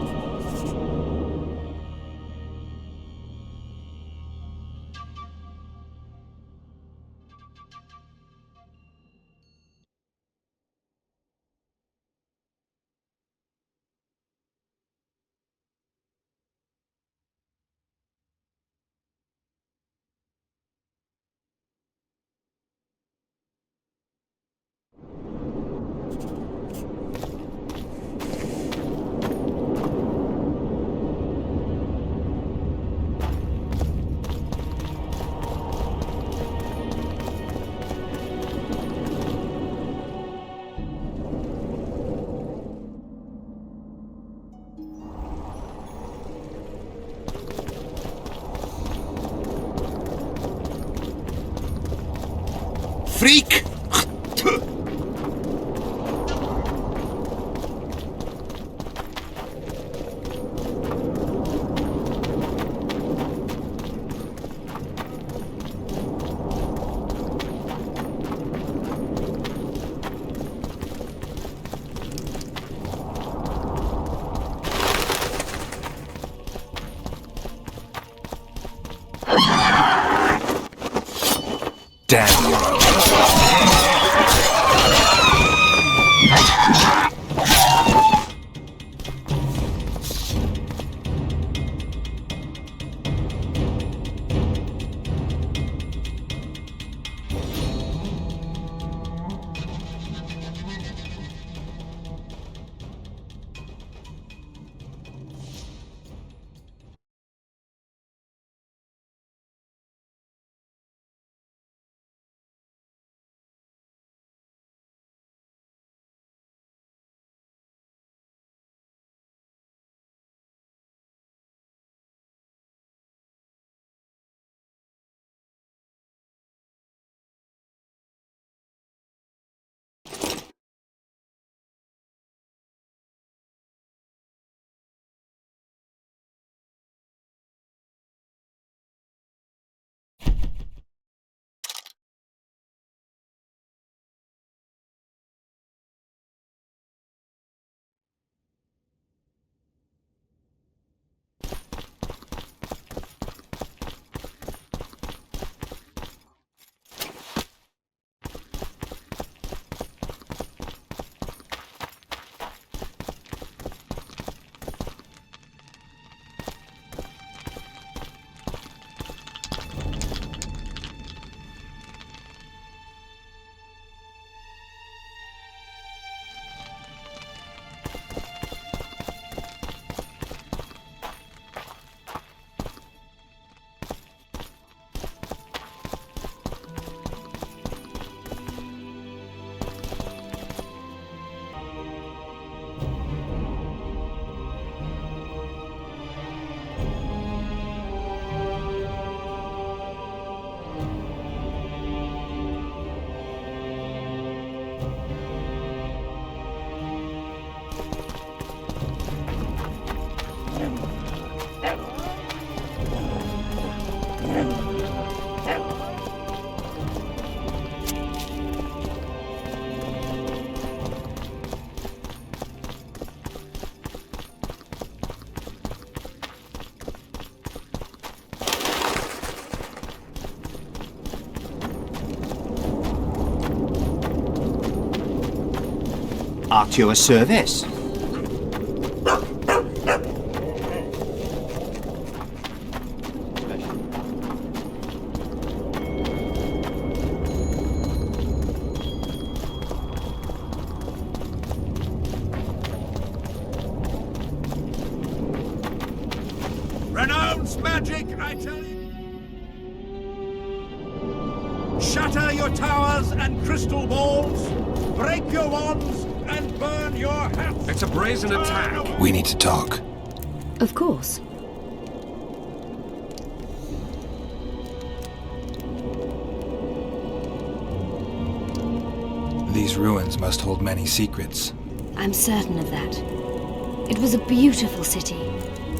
freak! Damn you. At your service. Renounce magic, I tell you! Shatter your towers and crystal balls! Break your wands and burn your hats! It's a brazen attack! We need to talk. Of course. These ruins must hold many secrets. I'm certain of that. It was a beautiful city.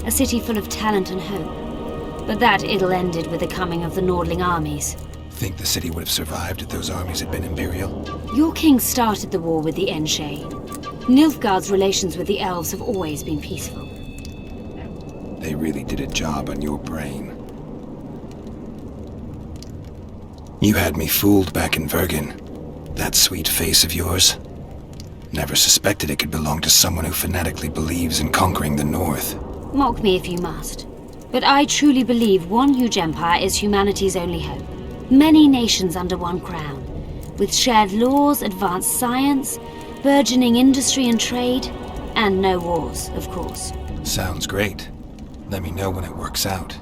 A city full of talent and hope. But that ill ended with the coming of the Nordling armies. Think the city would have survived if those armies had been Imperial? Your king started the war with the Enshe. Nilfgaard's relations with the elves have always been peaceful. They really did a job on your brain. You had me fooled back in Vergen. That sweet face of yours. Never suspected it could belong to someone who fanatically believes in conquering the North. Mock me if you must. But I truly believe one huge empire is humanity's only hope. Many nations under one crown, with shared laws, advanced science, burgeoning industry and trade, and no wars, of course. Sounds great. Let me know when it works out.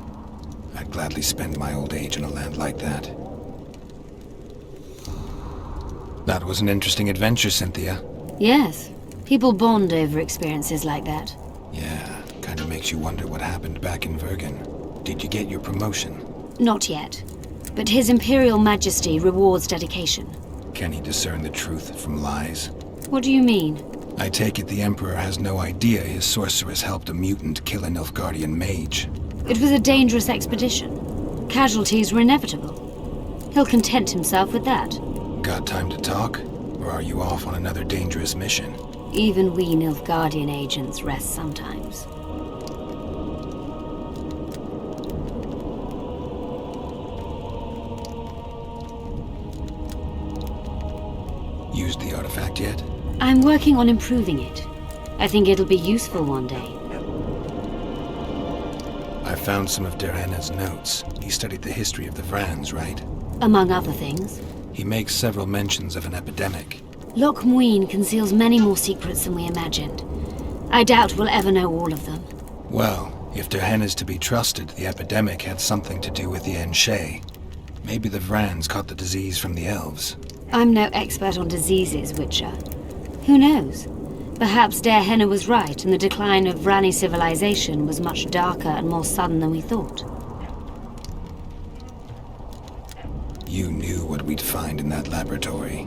I'd gladly spend my old age in a land like that. That was an interesting adventure, Cynthia. Yes. People bond over experiences like that. Yeah, kind of makes you wonder what happened back in Vergen. Did you get your promotion? Not yet. But His Imperial Majesty rewards dedication. Can he discern the truth from lies? What do you mean? I take it the Emperor has no idea his sorceress helped a mutant kill a Nilfgaardian mage. It was a dangerous expedition. Casualties were inevitable. He'll content himself with that. Got time to talk? Or are you off on another dangerous mission? Even we Nilfgaardian agents rest sometimes. Used the artifact yet? I'm working on improving it. I think it'll be useful one day. I found some of Derhenna's notes. He studied the history of the Vrans, right? Among other things. He makes several mentions of an epidemic. Loch Muin conceals many more secrets than we imagined. I doubt we'll ever know all of them. Well, if Derhenna's to be trusted, the epidemic had something to do with the Enshe. Maybe the Vrans caught the disease from the elves. I'm no expert on diseases, Witcher. Who knows? Perhaps Derhenna was right, and the decline of Vrani civilization was much darker and more sudden than we thought. You knew what we'd find in that laboratory.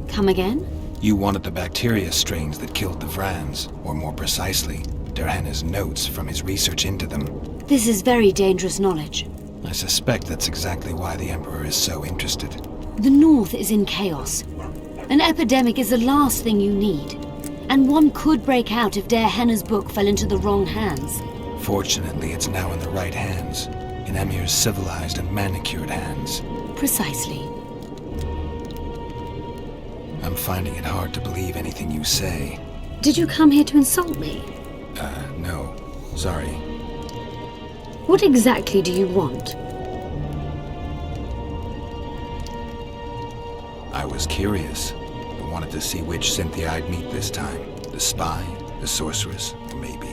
Come again? You wanted the bacteria strains that killed the Vrans, or more precisely, Derhenna's notes from his research into them. This is very dangerous knowledge. I suspect that's exactly why the Emperor is so interested. The North is in chaos. An epidemic is the last thing you need. And one could break out if Derhenna's book fell into the wrong hands. Fortunately, it's now in the right hands. In Emir's civilized and manicured hands. Precisely. I'm finding it hard to believe anything you say. Did you come here to insult me? No. Sorry. What exactly do you want? I was curious. I wanted to see which Cynthia I'd meet this time. The spy, the sorceress, or maybe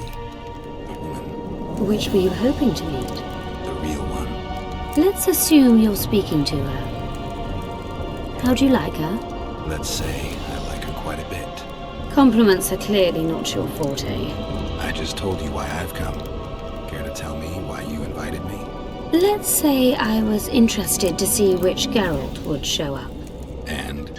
the woman. Which were you hoping to meet? The real one. Let's assume you're speaking to her. How do you like her? Let's say I like her quite a bit. Compliments are clearly not your forte. I just told you why I've come. Care to tell me why you invited me? Let's say I was interested to see which Geralt would show up. And?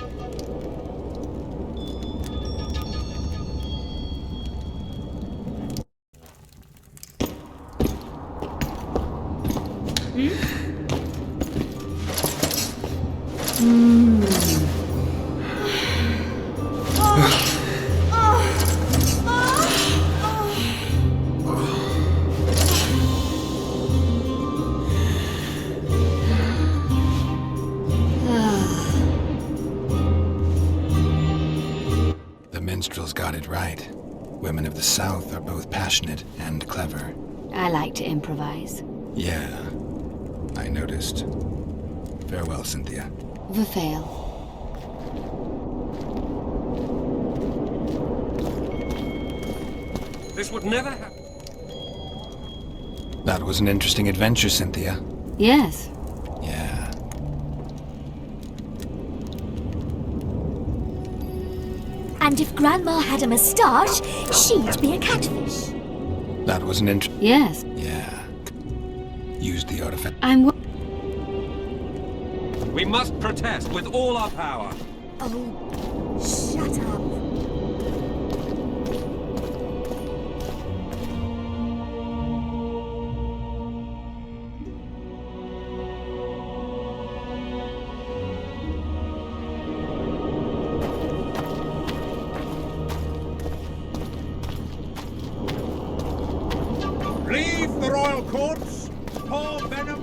The minstrels got it right. Women of the South are both passionate and clever. I like to improvise. Yeah, I noticed. Farewell, Cynthia. Verfail. This would never happen. That was an interesting adventure, Cynthia. Yes. Yeah. And if Grandma had a moustache, she'd be a catfish. That was an Yes. Yeah. Used the artifact. We must protest with all our power. Oh, shut up. Leave the royal courts. Pour venom